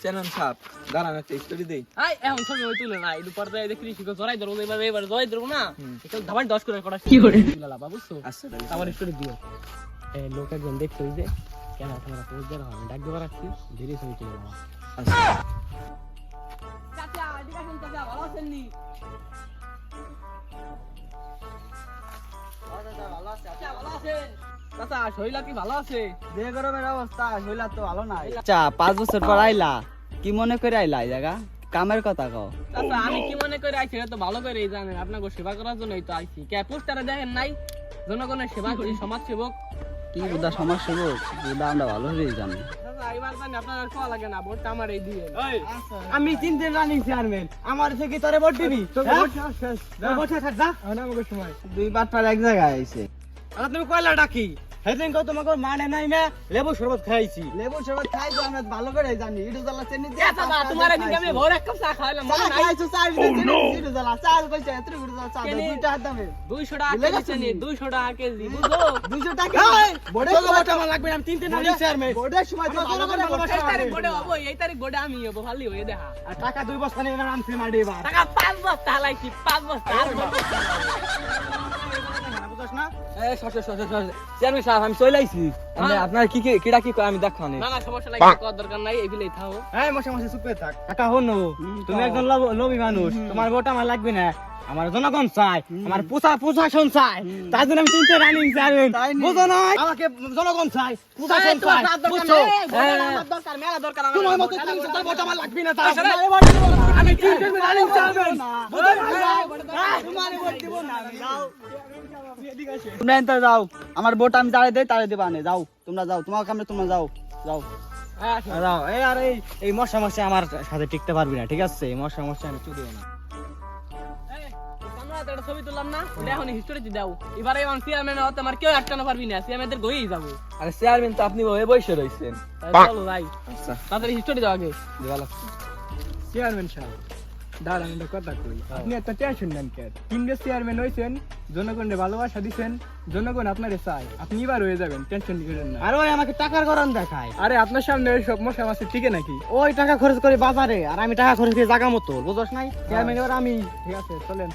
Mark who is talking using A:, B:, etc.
A: Chairman সাহেব দাঁড়ান একটা স্টোরি দেই।
B: এখন ছবি ওই তুলে না এই পর্দায় দেখি শিখো জড়াই ধরবো এবার জড়াই ধরবো না একটু ধাবান 10 করে করা কি করে লালা বুঝছো
A: আচ্ছা
B: আমার স্টোরি দিও লোক একজন দেখছো ওই যে কেন আপনারা পোজ দেওয়া হবে ডাক দেওয়া রাখছি ধীরে ছবি তুলে নাও।
A: আচ্ছা
B: চাচা এদিকে আসেন চাচা ভালো আছেন নি? চাচা ভালো আছেন? চাচা শৈলা কি ভালো আছে?
C: যে গরমের অবস্থা হইলা তো ভালো নাই। আচ্ছা 5 বছর পর আইলা, কি মনে করে আইলা এই জায়গা? কামের কথা কও।
B: চাচা আমি কি মনে করে আইছি এটা তো ভালো করেই জানেন আপনাকে সেবা করার জন্যই তো আইছি কে পোস্টারে দেখেন নাই জনগণের সেবা করি সমাজ সেবক।
C: কি বুদা সমস্যা গো? বুদা আমরা ভালো হয়েই জানি।
B: চাচা এবার জানি আপনার আর কোয়া লাগে না ভোটটা আমার এই দিয়ে
C: আমি চিনতে রানিং চেয়ারম্যান, আমার থেকে তোরে ভোট দিবি? বসে থাক যা। আমাকে সময় দুই বারটার এক জায়গায় আইছে।
A: আর তুমি কয়লা ডাকি সেদিন কত তোমাকে মানে নাই মে লেবু শরবত খাইছি।
C: লেবু শরবত খাই তো আমরা ভালো করে জানি। ইডু জ্বালা চেনি দিয়ে
B: চাচা তোমার একদিন আমি ভোর এক কাপ চা খাইলাম মনে নাই?
C: খাইছো চা ইডু জ্বালা চাল কইছে এত গুড় জ্বালা চা দুইটা হাত দামে
B: 200 টাকা কেজি নি 200 টাকা কেজি বুঝো
C: 200 টাকা। বড়
A: ভোট আমার লাগবে না, আমি তিনটে নারী চেয়ারম্যান।
C: বড়ের সময় তো ভালো করে
B: এই তারিখ গোডে হবো এই তারিখ গোডে আমি হবো ভালো হয়ে দেখা
A: আর টাকা 2 বস্তা নিয়ে আনছি মাডি এবার।
B: টাকা 5 বস্তা হালাইছি 5 বস্তা
A: বুঝছ না?
C: চেয়ারম্যান সাহেব আমি চলে আইছি। আপনার কি কিডা কি কয় আমি দেখাও
B: না না সমস্যা নাই কত দরকার নাই এগুলাই থাও
A: এই মশা মশা চুপ করে থাক। টাকা হনো তুমি একজন লোভী মানুষ, তোমার ভোট আমার লাগবে না। আমার জনগণ চাই, আমার প্রশাসন চাই, তার জন্য আমি তিনটে রানিং চেয়ারম্যান। বুঝো না? আমাকে জনগণ চাই, প্রশাসন চাই, বুঝছো?
B: আমার দরকার মেলা দরকার আমার
A: তোমার মতো তিনটা ভোট আমার লাগবে না। তাই আমি তিনটে রানিং চেয়ারম্যান। বুঝো না?
C: তোমারে ভোট দিব না আমি। যাও তোমরা এনতে যাও, আমার ভোট আমি যারে দেই তারে দিবা না। যাও তোমরা যাও, তোমার কামে তোমরা যাও যাও।
A: দাও এই আর এই মশা মশা আমার সাথে টিকতে পারবি না, ঠিক আছে? এই মশা মশা আমি চুদিও না।
B: আমরা একটা ছবি তুললাম না এখন হিস্টোরিতে দাও এবারে আমার চেয়ারম্যান হতে আমার কেউ আটকানো পারবি না চেয়ারম্যানদের গইই যাবো
A: আরে চেয়ারম্যান তো আপনি ওই বসে রইছেন।
B: চলো যাই
A: আচ্ছা
B: তাড়াতাড়ি হিস্টোরি দাও আগে
A: ভালো।
D: চেয়ারম্যান সাহেব দাঁড়ান একটা কথা কই, আপনি একটা টেনশন নেন কেন? তিনটে চেয়ারম্যান হয়েছেন, জনগণের ভালোবাসা দিচ্ছেন, জনগণ আপনারে চাই, আপনি এবার হয়ে যাবেন, টেনশন করেন না।
A: আর ওই আমাকে টাকার গরম দেখায়,
D: আরে আপনার সামনে ওই সব মশা মাছি ঠিক নাকি?
A: ওই টাকা খরচ করে বাজারে আর আমি টাকা খরচ করে জায়গা মতো, বুঝছ নাই? চেয়ারম্যান এবার আমি।
D: ঠিক আছে চলেন।